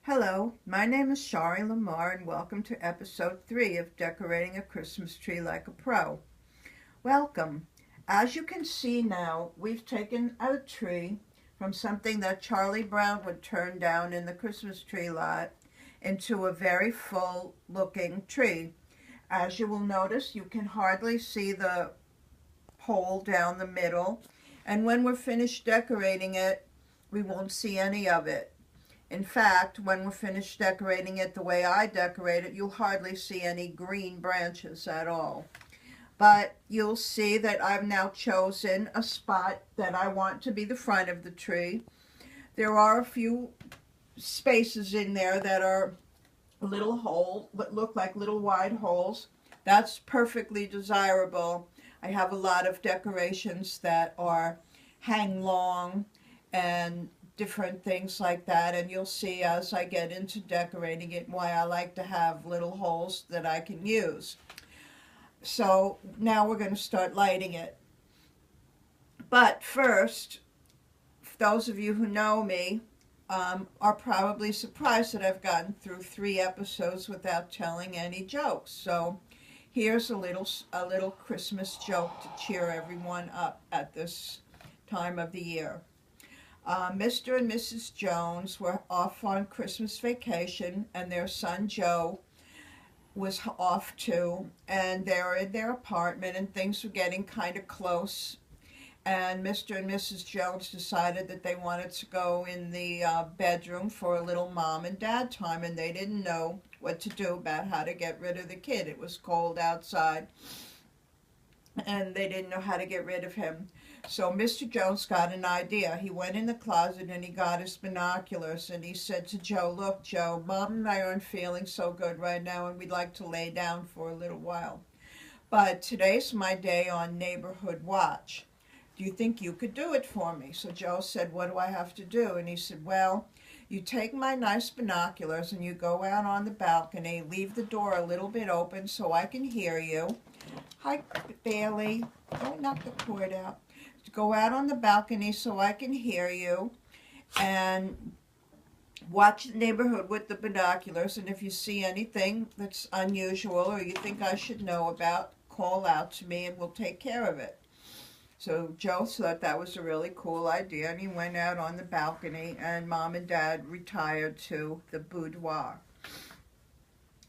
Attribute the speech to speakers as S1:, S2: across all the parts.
S1: Hello, my name is Charie D, and welcome to episode 3 of Decorating a Christmas Tree Like a Pro. Welcome. As you can see now, we've taken a tree from something that Charlie Brown would turn down in the Christmas tree lot into a very full looking tree. As you will notice, you can hardly see the pole down the middle, and when we're finished decorating it, we won't see any of it. In fact, when we're finished decorating it the way I decorate it, you'll hardly see any green branches at all. But you'll see that I've now chosen a spot that I want to be the front of the tree. There are a few spaces in there that are little holes, that look like little wide holes. That's perfectly desirable. I have a lot of decorations that are hang long and different things like that, and you'll see as I get into decorating it why I like to have little holes that I can use. So now we're going to start lighting it. But first, those of you who know me are probably surprised that I've gotten through 3 episodes without telling any jokes. So here's a little Christmas joke to cheer everyone up at this time of the year. Mr. and Mrs. Jones were off on Christmas vacation, and their son Joe was off too, and they were in their apartment, and things were getting kind of close, and Mr. and Mrs. Jones decided that they wanted to go in the bedroom for a little mom and dad time, and they didn't know what to do about how to get rid of the kid. It was cold outside, and they didn't know how to get rid of him. So Mr. Jones got an idea. He went in the closet and he got his binoculars, and he said to Joe, "Look, Joe, Mom and I aren't feeling so good right now, and we'd like to lay down for a little while. But today's my day on neighborhood watch. Do you think you could do it for me?" So Joe said, "What do I have to do?" And he said, "Well, you take my nice binoculars and you go out on the balcony, leave the door a little bit open so I can hear you." Hi, Bailey. Don't knock the cord out. Go out on the balcony so I can hear you, and watch the neighborhood with the binoculars, and if you see anything that's unusual or you think I should know about, call out to me and we'll take care of it. So Joe thought that was a really cool idea, and he went out on the balcony, and Mom and Dad retired to the boudoir.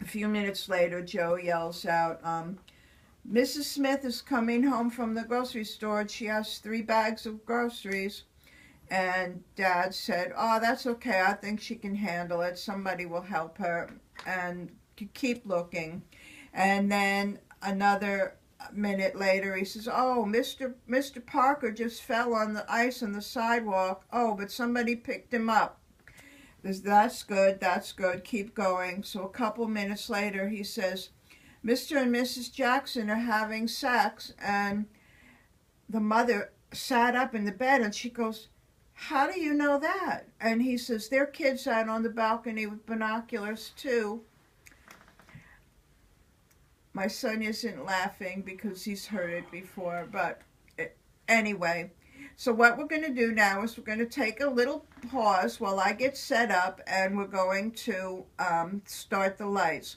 S1: A few minutes later, Joe yells out, "Mrs. Smith is coming home from the grocery store, and she has 3 bags of groceries." And Dad said, "Oh, that's okay. I think she can handle it. Somebody will help her." And keep looking. And then another minute later, he says, "Oh, Mr. Parker just fell on the ice on the sidewalk. Oh, but somebody picked him up." That's good. That's good. Keep going. So a couple minutes later, he says, "Mr. and Mrs. Jackson are having sex," and the mother sat up in the bed, and she goes, "How do you know that?" And he says, "Their kids out on the balcony with binoculars too." My son isn't laughing because he's heard it before, but anyway. So what we're going to do now is we're going to take a little pause while I get set up, and we're going to start the lights.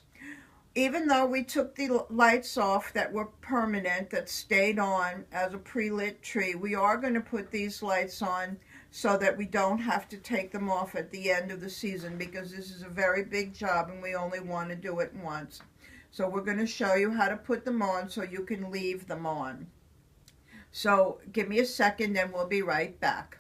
S1: Even though we took the lights off that were permanent, that stayed on as a pre-lit tree, we are going to put these lights on so that we don't have to take them off at the end of the season, because this is a very big job and we only want to do it once. So we're going to show you how to put them on so you can leave them on. So give me a second and we'll be right back.